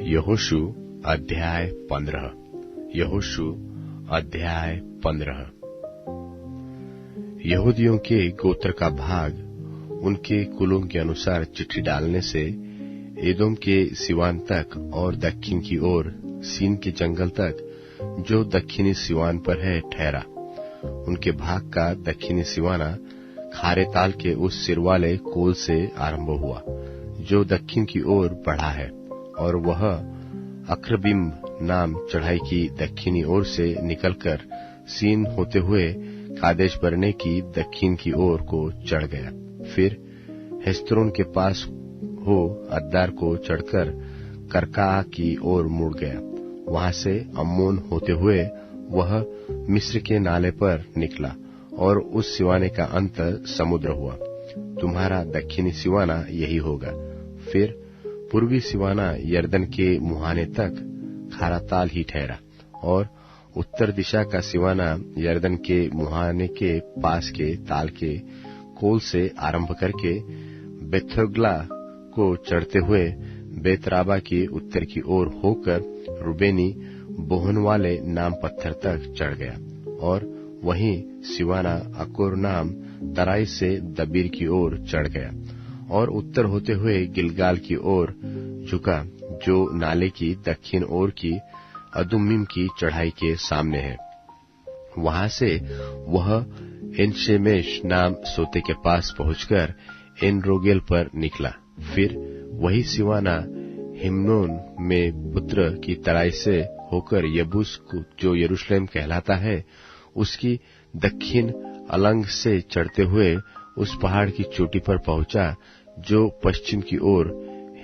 यहोशू अध्याय 15। यहोशू अध्याय 15। यहूदियों के गोत्र का भाग उनके कुलों के अनुसार चिट्ठी डालने से एदोम के सिवान तक और दक्षिण की ओर सीन के जंगल तक जो दक्षिणी सिवान पर है ठहरा। उनके भाग का दक्षिणी सिवाना खारे ताल के उस सिर वाले कोल से आरंभ हुआ जो दक्षिण की ओर बढ़ा है, और वह अक्रबिम नाम चढ़ाई की दक्षिणी ओर से निकलकर सीन होते हुए कादेश बरने की दक्षिण की ओर को चढ़ गया। फिर हेस्रोन के पास हो अद्दार को चढ़कर करका की ओर मुड़ गया। वहां से अम्मोन होते हुए वह मिस्र के नाले पर निकला और उस सिवाने का अंत समुद्र हुआ। तुम्हारा दक्षिणी सिवाना यही होगा। फिर पूर्वी सिवाना यरदन के मुहाने तक खारा ताल ही ठहरा, और उत्तर दिशा का सिवाना यरदन के मुहाने के पास के ताल के कोल से आरंभ करके बेथोग्ला को चढ़ते हुए बेतराबा की उत्तर की ओर होकर रुबेनी बोहन वाले नाम पत्थर तक चढ़ गया, और वहीं सिवाना अकोर नाम तराई से दबीर की ओर चढ़ गया, और उत्तर होते हुए गिलगाल की ओर झुका जो नाले की दक्षिण ओर की अदुम्मीम की चढ़ाई के सामने है। वहां से वह एनशेमेश नाम सोते के पास पहुंचकर एन रोगेल पर निकला। फिर वही सिवाना हिम्नोन में पुत्र की तराई से होकर यबूस जो यरूशलेम कहलाता है उसकी दक्षिण अलंग से चढ़ते हुए उस पहाड़ की चोटी पर पहुंचा जो पश्चिम की ओर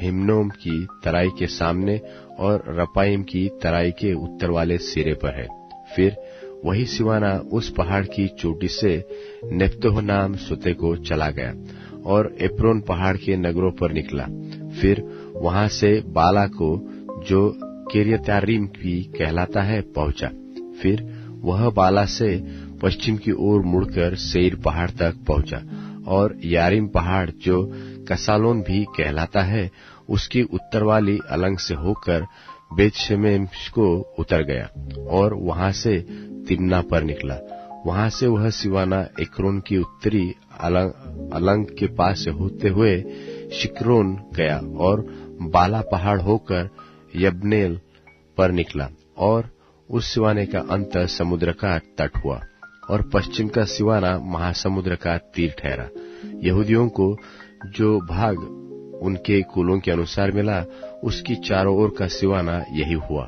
हिम्नोम की तराई के सामने और रपाइम की तराई के उत्तर वाले सिरे पर है। फिर वही सिवाना उस पहाड़ की चोटी से नेफ्तोह नाम सुते को चला गया और एप्रोन पहाड़ के नगरों पर निकला। फिर वहां से बाला को जो किर्यत्यारीम भी कहलाता है पहुंचा। फिर वह बाला से पश्चिम की ओर मुड़कर सेईर पहाड़ तक पहुंचा और यारीम पहाड़ जो कसालोन भी कहलाता है उसकी उत्तर वाली अलंग से होकर बेतशेमेश को उतर गया और वहां से तिम्ना पर निकला। वहां से वह सिवाना एक्रोन की उत्तरी अलंग के पास से होते हुए शिक्रोन गया और बाला पहाड़ होकर यब्नेल पर निकला, और उस सिवाने का अंत समुद्र का तट हुआ, और पश्चिम का सिवाना महासमुद्र का तीर ठहरा। यहूदियों को जो भाग उनके कुलों के अनुसार मिला उसकी चारों ओर का सिवाना यही हुआ।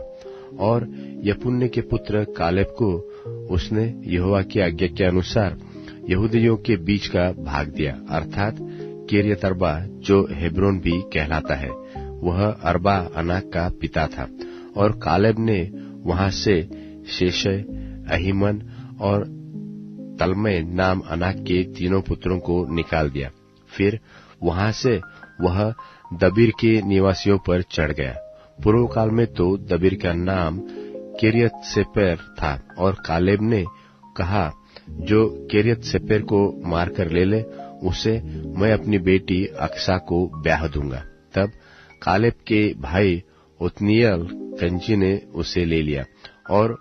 और यपुन्ने के पुत्र कालेब को उसने यहोवा की आज्ञा के अनुसार यहूदियों के बीच का भाग दिया, अर्थात किर्यत अर्बा जो हेब्रोन भी कहलाता है। वह अर्बा अनाक का पिता था, और कालेब ने वहां से शेशय, अहीमन और तलमै नाम अनाक के तीनों पुत्रों को निकाल दिया। फिर वहां से वह दबीर के निवासियों पर चढ़ गया। पूर्व काल में तो दबीर का नाम किर्यत सेपेर था, और कालेब ने कहा जो किर्यत सेपेर को मारकर ले ले उसे मैं अपनी बेटी अक्सा को ब्याह दूंगा। तब कालेब के भाई ओत्नियल कंजी ने उसे ले लिया और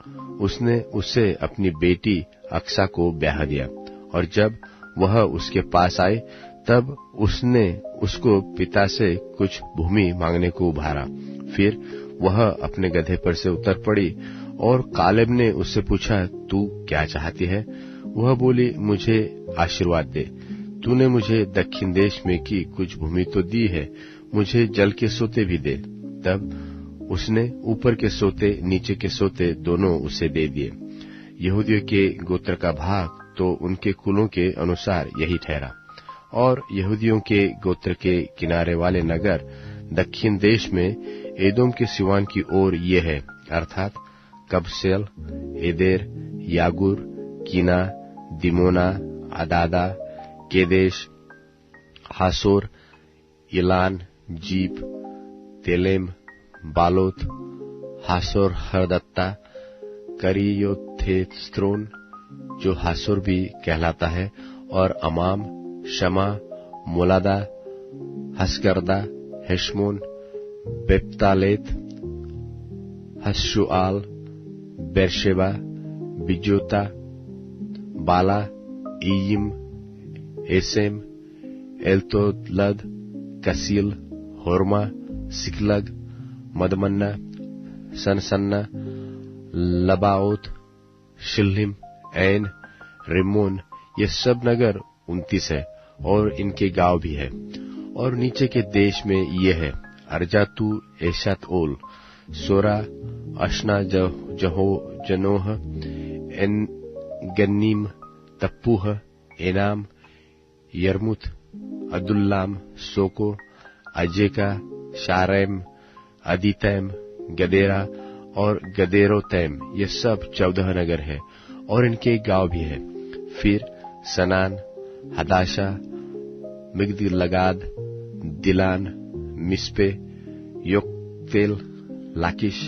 उसने उसे अपनी बेटी अक्सा को ब्याह दिया। और जब वह उसके पास आए तब उसने उसको पिता से कुछ भूमि मांगने को उभारा। फिर वह अपने गधे पर से उतर पड़ी और कालेब ने उससे पूछा, तू क्या चाहती है? वह बोली, मुझे आशीर्वाद दे। तूने मुझे दक्षिण देश में की कुछ भूमि तो दी है, मुझे जल के सोते भी दे। तब उसने ऊपर के सोते नीचे के सोते दोनों उसे दे दिए। यहूदियों के गोत्र का भाग तो उनके कुलों के अनुसार यही ठहरा। और यहूदियों के गोत्र के किनारे वाले नगर दक्षिण देश में एदोम के सिवान की ओर ये है, अर्थात कबसेल, एदेर, यागुर, कीना, दिमोना, अदादा, केदेश, हासोर, इलान, जीप, तेलेम, बालोत, हासोर हरदत्ता, करियोथेस्त्रोन जो हासोर भी कहलाता है, और अमाम, शमा, मोलादा, हसगर्दा, हेशमोन, बेप्तालेत, हस्रुआल, बेरशेबा, बिजोता, बाला, ईयिम, एसेम, एलतोलद, कसील, होरमा, सिकलग, मदमन्ना, सनसन्ना, लबाओत, शिल्हिम, ऐन, रिमोन। ये सब नगर 29 है और इनके गांव भी है। और नीचे के देश में ये है अर्जातू, एशात ओल, सोरा, अशना, जहो, जनोह, एन गन्नीम, तप्पूह, एनाम, यरमुत, अदुल्लाम, सोको, अजेका, शारैम, अदीतैम, गदेरा और गदेरोतैम। ये सब 14 नगर है और इनके गांव भी है। फिर सनान, हदाशा, मिग्दलगाद, दिलान, मिस्पे, योक्तेल, लाकिश,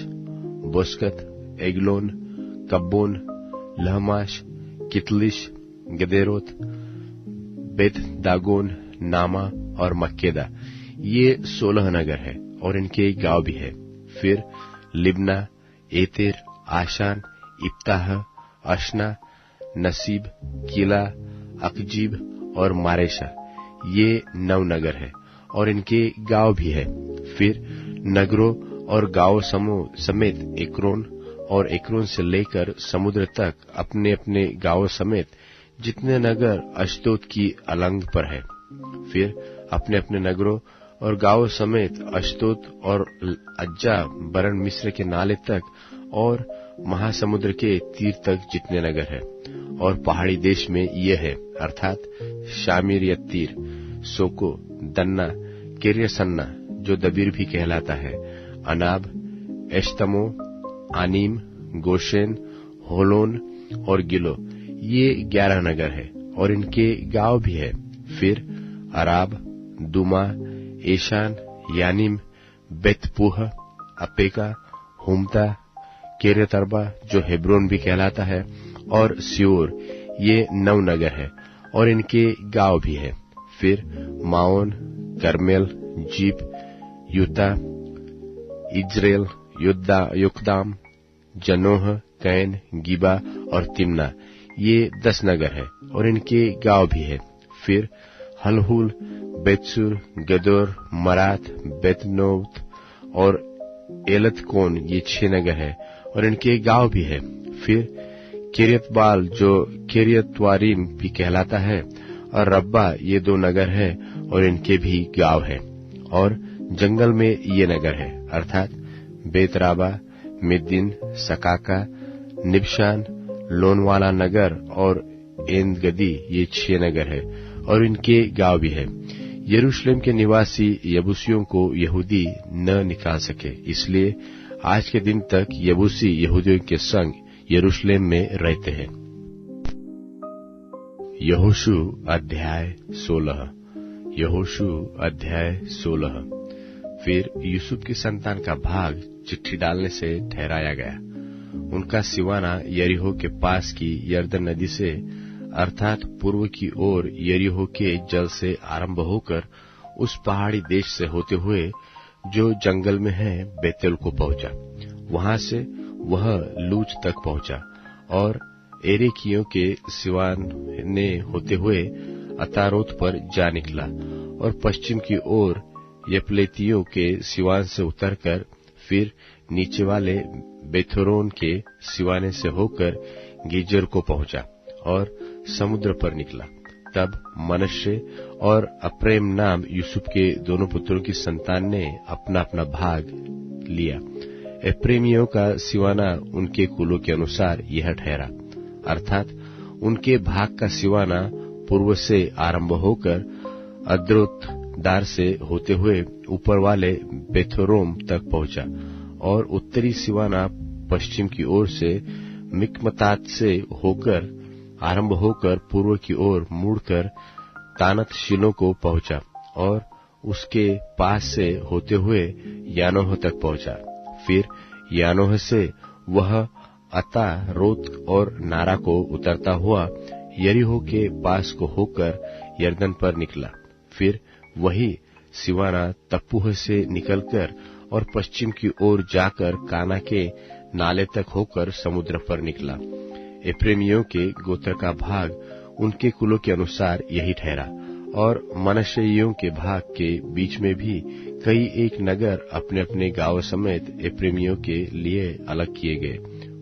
बोस्कत, एगलोन, कब्बोन, लहमाश, कितलिश, गदेरोत, बेत दागोन, नामा और मक्केदा। ये 16 नगर है और इनके गांव भी है। फिर लिब्ना, एतेर, आशान, इब्ताह, अशना, नसीब, किला, अकजीब और मारेशा। ये 9 नगर है और इनके गांव भी है। फिर नगरों और गांव समूह समेत एक्रोन और एक्रोन से लेकर समुद्र तक अपने अपने गांव समेत जितने नगर अश्दोद की अलंग पर है। फिर अपने अपने नगरों और गांव समेत अश्दोद और अज्जा बरन मिस्र के नाले तक और महासमुद्र के तीर तक जितने नगर है। और पहाड़ी देश में ये है अर्थात शामिर यत्तीर, सोको, दन्ना, किर्यसन्ना जो दबीर भी कहलाता है, अनाब, एश्तमो, आनीम, गोशेन, होलोन और गिलो। ये 11 नगर है और इनके गांव भी है। फिर अराब, दुमा, एशान, यानीम, बेतपूह, अपेका, हुमता, केरेतरबा जो हेब्रोन भी कहलाता है और सियोर। ये 9 नगर है और इनके गांव भी है। फिर माओन, करमेल, jeep, Utah, Israel, Jokdeam, जनोह, can, गिबा और तिम्ना। ये 10 नगर है और इनके गांव भी है। फिर हलहुल, बेतसुर, गदोर, मरात, बेतनोत और एलतकोन। ये 6 नगर है और इनके गांव भी है। फिर किरियतबाल जो किरियतवारीम भी कहलाता है और रब्बा। ये 2 नगर है और इनके भी गांव है। और जंगल में ये नगर है अर्थात बेतराबा, मिद्दीन, सकाका, निबशान, लोनवाला नगर और एनगदी। ये 6 नगर है और इनके गांव भी है। यरूशलेम के निवासी यबूसियों को यहूदी न निकाल सके, इसलिए आज के दिन तक यबूसी यहूदियों के संग यरूशलेम में रहते हैं। यहोशू अध्याय 16। यहोशू अध्याय 16। फिर यूसुफ की संतान का भाग चिट्ठी डालने से ठहराया गया। उनका सिवाना यरीहो के पास की यरदन नदी से अर्थात पूर्व की ओर यरीहो के जल से आरंभ होकर उस पहाड़ी देश से होते हुए जो जंगल में है बेतेल को पहुंचा। वहां से वह लूज तक पहुंचा और एरेकियों के सिवान ने होते हुए अतारोत पर जा निकला और पश्चिम की ओर यपलेतियों के सिवान से उतरकर फिर नीचे वाले बेथोरोन के सिवाने से होकर गीजर को पहुंचा और समुद्र पर निकला। तब मनश्शे और अप्रेम नाम यूसुफ के दोनों पुत्रों की संतान ने अपना अपना भाग लिया। एप्रेमियों का सिवाना उनके कुलों के अनुसार यह ठहरा, अर्थात उनके भाग का सिवाना पूर्व से आरंभ होकर अद्रोतदार से होते हुए ऊपर वाले बेथोरोम तक पहुंचा और उत्तरी सिवाना पश्चिम की ओर से मिकमतात से होकर आरंभ होकर पूर्व की ओर मुड़कर तानत शिलो को पहुंचा और उसके पास से होते हुए यानोह तक पहुंचा। फिर यानोह से वह अता रोत और नारा को उतरता हुआ यरीहो के पास को होकर यरदन पर निकला। फिर वही सिवाना तप्पूह से निकलकर और पश्चिम की ओर जाकर काना के नाले तक होकर समुद्र पर निकला। एप्रैमियों के गोत्र का भाग उनके कुलों के अनुसार यही ठहरा, और मनश्शेइयों के भाग के बीच में भी कई एक नगर अपने अपने गांव समेत एप्रैमियों के लिए अलग किए गए।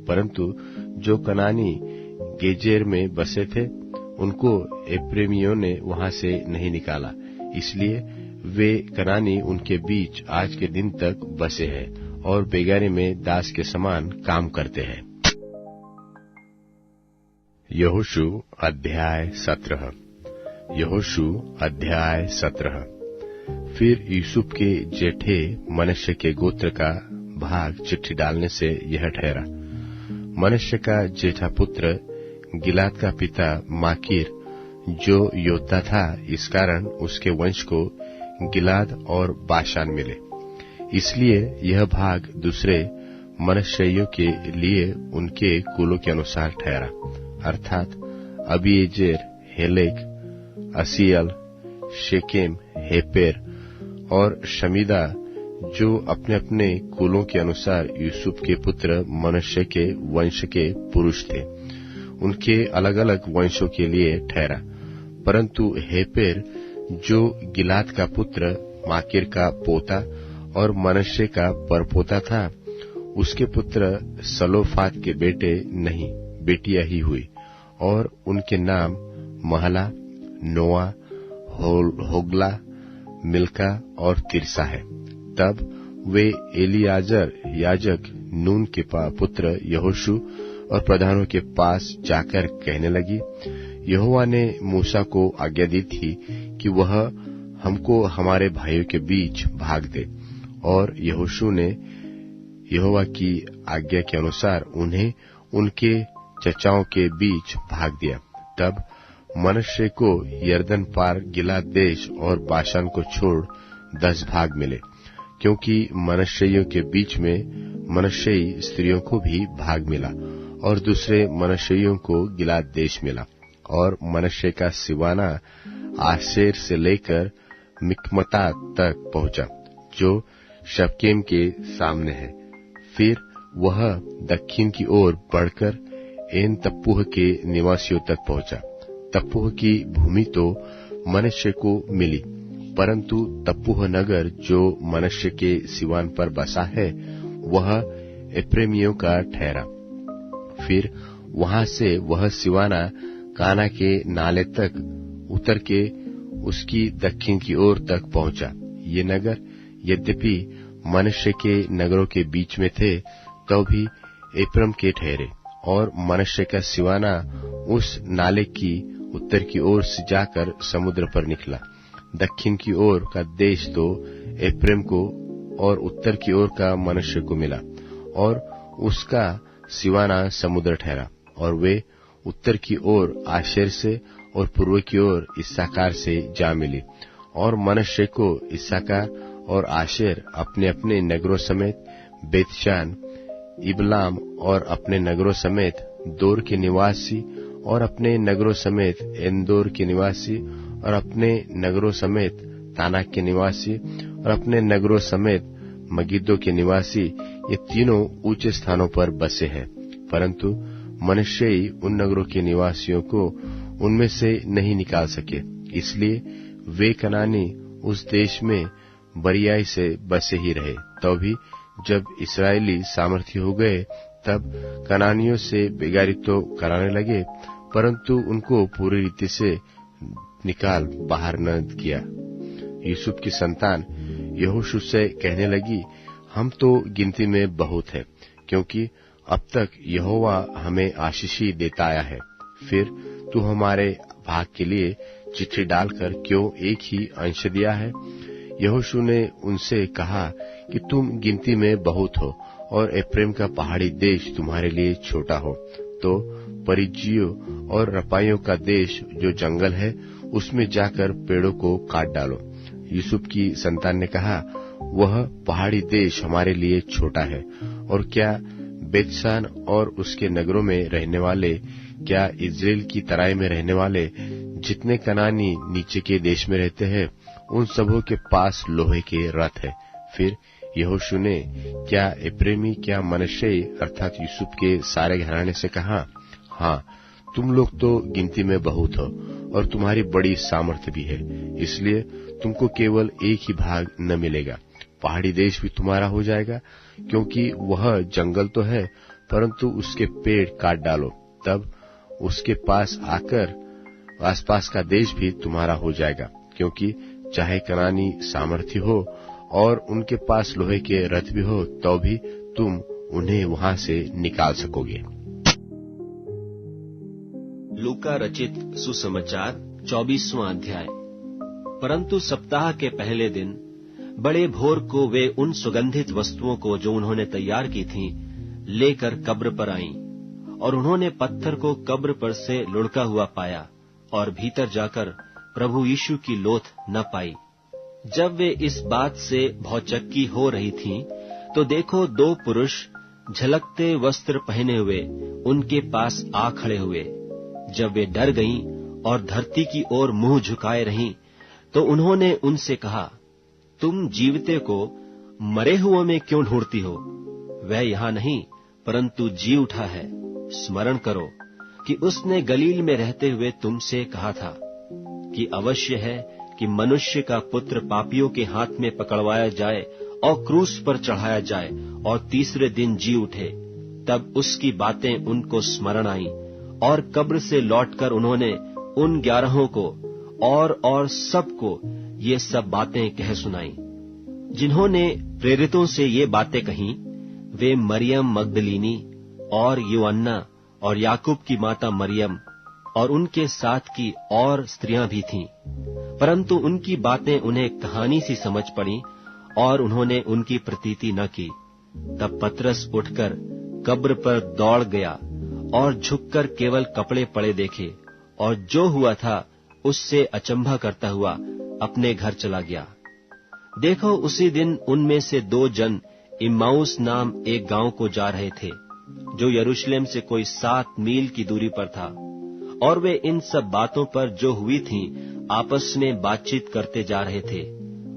परंतु जो कनानी गेजेर में बसे थे, उनको एप्रैमियों ने वहां से नहीं निकाला, इसलिए वे कनानी उनके बीच आज के दिन तक बसे हैं और बेगारी में दास के समान काम करते हैं। यहोशू अध्याय 17। यहोशू अध्याय 17। फिर यूसुफ के जेठे मनश्शे के गोत्र का भाग चिट्ठी डालने से यह ठहरा। मनश्शे का जेठा पुत्र गिलाद का पिता माकीर जो योद्धा था, इस कारण उसके वंश को गिलाद और बाशान मिले। इसलिए यह भाग दूसरे मनश्शेइयों के लिए उनके कुलों के अनुसार ठहरा, अर्थात अबीएजेर, हेलेक, असीएल, शेकेम, हेपेर और शमीदा, जो अपने अपने कुलों के अनुसार यूसुफ के पुत्र मनश्शे के वंश के पुरुष थे, उनके अलग अलग वंशों के लिए ठहरा। परंतु हेपेर जो गिलाद का पुत्र माकीर का पोता और मनश्शे का परपोता था, उसके पुत्र सलोफाद के बेटे नहीं, बेटियां ही हुई, और उनके नाम महला, नोआ, होगला, मिल्का और तिरसा है। तब वे एलियाजर याजक, नून के पुत्र यहोशू और प्रधानों के पास जाकर कहने लगी, यहोवा ने मूसा को आज्ञा दी थी कि वह हमको हमारे भाइयों के बीच भाग दे, और यहोशू ने यहोवा की आज्ञा के अनुसार उन्हें उनके चचाओं के बीच भाग दिया। तब मनश्शे को यरदन पार गिलाद देश और बाशान को छोड़ 10 भाग मिले, क्योंकि मनश्शेइयों के बीच में मनश्शेई स्त्रियों को भी भाग मिला, और दूसरे मनश्शेइयों को गिलाद देश मिला। और मनश्शे का सिवाना आशेर से लेकर मिकमता तक पहुंचा, जो शपकेम के सामने है। फिर वह दक्षिण की ओर बढ़कर एन तप्पूह के निवासियों तक पहुंचा। तप्पूह की भूमि तो मनश्शे को मिली, परंतु तप्पूह नगर जो मनश्शे के सिवान पर बसा है, वह एप्रैमियों का ठहरा। फिर वहां से वह सिवाना काना के नाले तक उतर के उसकी दक्षिण की ओर तक पहुंचा। ये नगर यद्यपि मनश्शे के नगरों के बीच में थे, तो भी एप्रैम के ठहरे, और मनश्शे का सिवाना उस नाले की उत्तर की ओर से जाकर समुद्र पर निकला। दक्षिण की ओर का देश तो एप्रैम को और उत्तर की ओर का मनश्शे को मिला, और उसका सिवाना समुद्र ठहरा। और वे उत्तर की ओर आशेर से और पूर्व की ओर इस्साकार से जा मिली, और मनश्शे को इस्साकार और आशेर अपने अपने नगरों समेत बेतशान, इबलाम और अपने नगरों समेत दोर के निवासी, और अपने नगरों समेत एंदोर के निवासी, और अपने नगरों समेत तानाक के निवासी, और अपने नगरों समेत मगिद्दो के निवासी, ये तीनों ऊंचे स्थानों पर बसे हैं। परंतु मनश्शेई उन नगरों के निवासियों को उनमें से नहीं निकाल सके, इसलिए वे कनानी उस देश में बरियाई से बसे ही रहे। तो भी जब इस्राएली सामर्थ्य हो गए, तब कनानियों से बेगारी तो कराने लगे, परंतु उनको पूरी रीति से निकाल बाहर न किया। यूसुफ की संतान यहोशू से कहने लगी, हम तो गिनती में बहुत है, क्योंकि अब तक यहोवा हमें आशीषी देता आया है। फिर तू हमारे भाग के लिए चिट्ठी डालकर क्यों एक ही अंश दिया है? यहोशू ने उनसे कहा कि तुम गिनती में बहुत हो, और एप्रैम का पहाड़ी देश तुम्हारे लिए छोटा हो, तो परिज्जियों और रपाइयों का देश जो जंगल है, उसमें जाकर पेड़ों को काट डालो। यूसुफ की संतान ने कहा, वह पहाड़ी देश हमारे लिए छोटा है, और क्या बेतशान और उसके नगरों में रहने वाले, क्या इस्राएल की तराई में रहने वाले जितने कनानी नीचे के देश में रहते हैं, उन सबों के पास लोहे के रथ है। फिर यहोशू ने क्या एप्रेमी, क्या मनश्शे अर्थात यूसुफ के सारे घराने से कहा, हाँ, तुम लोग तो गिनती में बहुत हो और तुम्हारी बड़ी सामर्थ्य भी है, इसलिए तुमको केवल एक ही भाग न मिलेगा। पहाड़ी देश भी तुम्हारा हो जाएगा, क्योंकि वह जंगल तो है, परंतु उसके पेड़ काट डालो, तब उसके पास आकर आसपास का देश भी तुम्हारा हो जाएगा, क्योंकि चाहे कनानी सामर्थ्य हो और उनके पास लोहे के रथ भी हो, तो भी तुम उन्हें वहां से निकाल सकोगे। लूका रचित सुसमाचार 24वां अध्याय। परंतु सप्ताह के पहले दिन बड़े भोर को वे उन सुगंधित वस्तुओं को जो उन्होंने तैयार की थीं लेकर कब्र पर आईं, और उन्होंने पत्थर को कब्र पर से लुढ़का हुआ पाया और भीतर जाकर प्रभु यीशु की लोथ न पाई। जब वे इस बात से भौचक्की हो रही थीं, तो देखो 2 पुरुष झलकते वस्त्र पहने हुए उनके पास आ खड़े हुए। जब वे डर गईं और धरती की ओर मुंह झुकाए रहीं, तो उन्होंने उनसे कहा, तुम जीवते को मरे हुओं में क्यों ढूंढती हो? वह यहाँ नहीं, परंतु जी उठा है। स्मरण करो कि उसने गलील में रहते हुए तुमसे कहा था कि अवश्य है कि मनुष्य का पुत्र पापियों के हाथ में पकड़वाया जाए और क्रूस पर चढ़ाया जाए और तीसरे दिन जी उठे। तब उसकी बातें उनको स्मरण आईं, और कब्र से लौटकर उन्होंने उन 11 को और सबको ये सब बातें कह सुनाई। जिन्होंने प्रेरितों से ये बातें कहीं, वे मरियम मगदलीनी और यूहन्ना और याकूब की माता मरियम और उनके साथ की और स्त्रियां भी थीं। परंतु उनकी बातें उन्हें कहानी सी समझ पड़ी और उन्होंने उनकी प्रतीति न की। तब पतरस उठकर कब्र पर दौड़ गया और झुककर केवल कपड़े पड़े देखे, और जो हुआ था उससे अचंभा करता हुआ अपने घर चला गया। देखो, उसी दिन उनमें से 2 जन इम्माउस नाम एक गांव को जा रहे थे, जो यरूशलेम से कोई 7 मील की दूरी पर था, और वे इन सब बातों पर जो हुई थीं आपस में बातचीत करते जा रहे थे।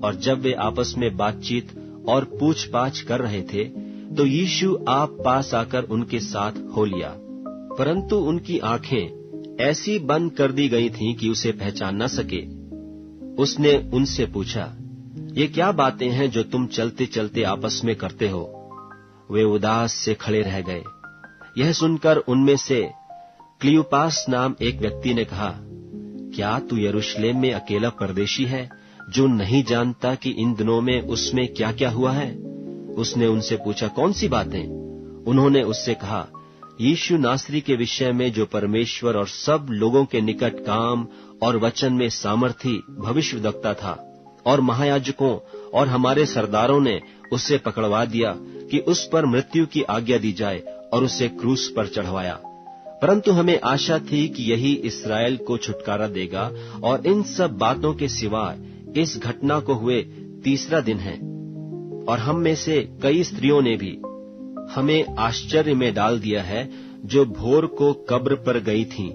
और जब वे आपस में बातचीत और पूछपाछ कर रहे थे, तो यीशु आप पास आकर उनके साथ हो लिया, परंतु उनकी आंखें ऐसी बंद कर दी गई थीं कि उसे पहचान न सके। उसने उनसे पूछा, ये क्या बातें हैं जो तुम चलते चलते आपस में करते हो? वे उदास से खड़े रह गए। यह सुनकर उनमें से क्लियोपास नाम एक व्यक्ति ने कहा, क्या तू यरूशलेम में अकेला परदेशी है, जो नहीं जानता कि इन दिनों में उसमें क्या क्या हुआ है? उसने उनसे पूछा, कौन सी बातें? उन्होंने उससे कहा, यीशु नासरी के विषय में जो परमेश्वर और सब लोगों के निकट काम और वचन में सामर्थी भविष्यवक्ता था, और महायाजकों और हमारे सरदारों ने उसे पकड़वा दिया कि उस पर मृत्यु की आज्ञा दी जाए और उसे क्रूस पर चढ़वाया। परंतु हमें आशा थी कि यही इस्राएल को छुटकारा देगा, और इन सब बातों के सिवाय इस घटना को हुए 3रा दिन है। और हम में से कई स्त्रियों ने भी हमें आश्चर्य में डाल दिया है, जो भोर को कब्र पर गई थीं,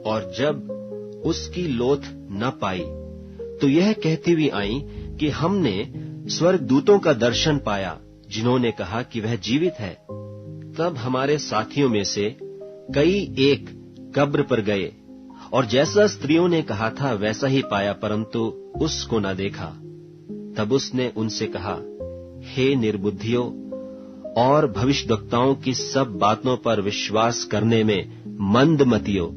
और जब उसकी लोथ न पाई, तो यह कहती हुई आई कि हमने स्वर्गदूतों का दर्शन पाया, जिन्होंने कहा कि वह जीवित है। तब हमारे साथियों में से कई एक कब्र पर गए, और जैसा स्त्रियों ने कहा था वैसा ही पाया, परंतु उसको न देखा। तब उसने उनसे कहा, हे निर्बुद्धियों और भविष्यद्वक्ताओं की सब बातों पर विश्वास करने में मंदमतियों,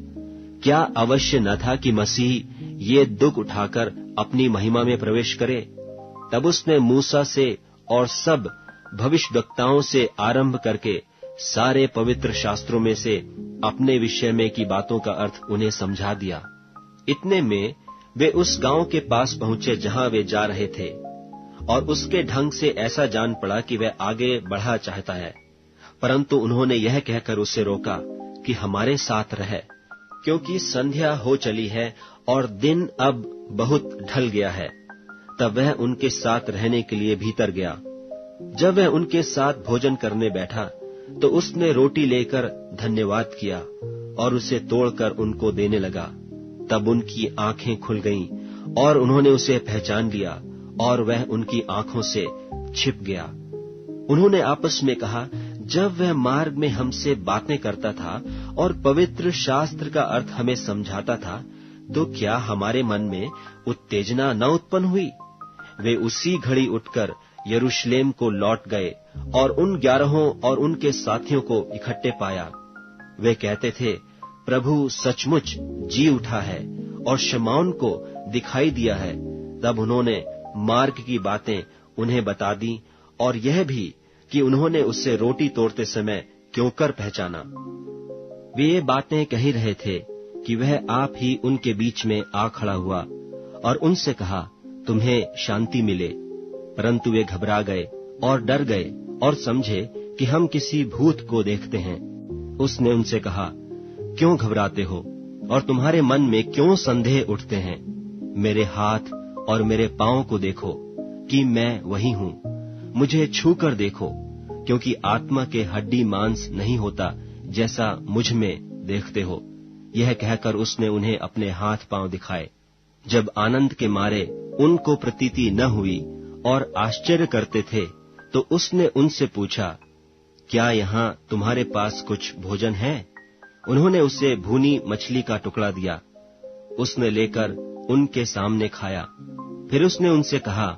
क्या अवश्य न था कि मसीह ये दुख उठाकर अपनी महिमा में प्रवेश करे? तब उसने मूसा से और सब भविष्यद्वक्ताओं से आरंभ करके सारे पवित्र शास्त्रों में से अपने विषय में की बातों का अर्थ उन्हें समझा दिया। इतने में वे उस गांव के पास पहुंचे जहां वे जा रहे थे, और उसके ढंग से ऐसा जान पड़ा कि वह आगे बढ़ा चाहता है, परंतु उन्होंने यह कहकर उसे रोका कि हमारे साथ रह, क्योंकि संध्या हो चली है और दिन अब बहुत ढल गया है। तब वह उनके साथ रहने के लिए भीतर गया। जब वह उनके साथ भोजन करने बैठा, तो उसने रोटी लेकर धन्यवाद किया और उसे तोड़कर उनको देने लगा। तब उनकी आंखें खुल गईं और उन्होंने उसे पहचान लिया, और वह उनकी आंखों से छिप गया उन्होंने आपस में कहा, जब वह मार्ग में हमसे बातें करता था और पवित्र शास्त्र का अर्थ हमें समझाता था, तो क्या हमारे मन में उत्तेजना न उत्पन्न हुई? वे उसी घड़ी उठकर यरूशलेम को लौट गए और उन 11 और उनके साथियों को इकट्ठे पाया। वे कहते थे, प्रभु सचमुच जी उठा है और शमौन को दिखाई दिया है। तब उन्होंने मार्ग की बातें उन्हें बता दी और यह भी कि उन्होंने उससे रोटी तोड़ते समय क्यों कर पहचाना। वे ये बातें कह ही रहे थे कि वह आप ही उनके बीच में आ खड़ा हुआ और उनसे कहा, तुम्हें शांति मिले। परंतु वे घबरा गए और डर गए और समझे कि हम किसी भूत को देखते हैं। उसने उनसे कहा, क्यों घबराते हो और तुम्हारे मन में क्यों संदेह उठते हैं? मेरे हाथ और मेरे पांव को देखो कि मैं वही हूँ। मुझे छू कर देखो, क्योंकि आत्मा के हड्डी मांस नहीं होता जैसा मुझ में देखते हो। यह कहकर उसने उन्हें अपने हाथ पांव दिखाए। जब आनंद के मारे उनको प्रतीति न हुई और आश्चर्य करते थे, तो उसने उनसे पूछा, क्या यहाँ तुम्हारे पास कुछ भोजन है? उन्होंने उसे भुनी मछली का टुकड़ा दिया। उसने लेकर उनके सामने खाया। फिर उसने उनसे कहा,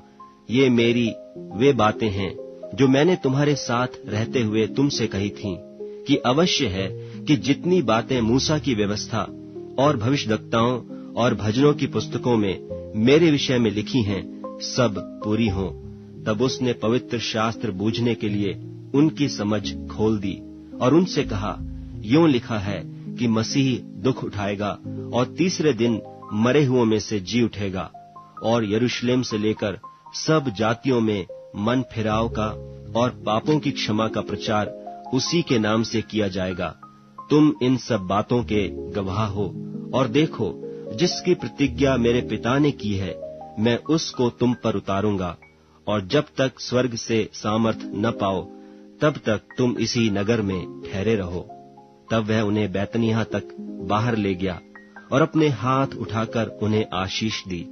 ये मेरी वे बातें हैं जो मैंने तुम्हारे साथ रहते हुए तुमसे कही थीं, कि अवश्य है कि जितनी बातें मूसा की व्यवस्था और भविष्यद्वक्ताओं और भजनों की पुस्तकों में मेरे विषय में लिखी हैं, सब पूरी हों। तब उसने पवित्र शास्त्र बूझने के लिए उनकी समझ खोल दी और उनसे कहा, यूं लिखा है कि मसीह दुख उठाएगा और तीसरे दिन मरे हुओं में से जी उठेगा और यरूशलेम से लेकर सब जातियों में मन फिराव का और पापों की क्षमा का प्रचार उसी के नाम से किया जाएगा। तुम इन सब बातों के गवाह हो। और देखो, जिसकी प्रतिज्ञा मेरे पिता ने की है, मैं उसको तुम पर उतारूंगा, और जब तक स्वर्ग से सामर्थ न पाओ, तब तक तुम इसी नगर में ठहरे रहो। तब वह उन्हें बैतनिय्याह तक बाहर ले गया और अपने हाथ उठाकर उन्हें आशीष दी,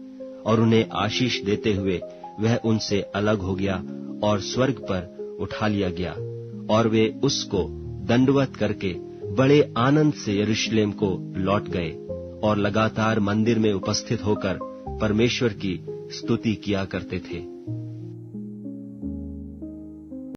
और उन्हें आशीष देते हुए वह उनसे अलग हो गया और स्वर्ग पर उठा लिया गया। और वे उसको दंडवत करके बड़े आनंद से यरूशलेम को लौट गए और लगातार मंदिर में उपस्थित होकर परमेश्वर की स्तुति किया करते थे।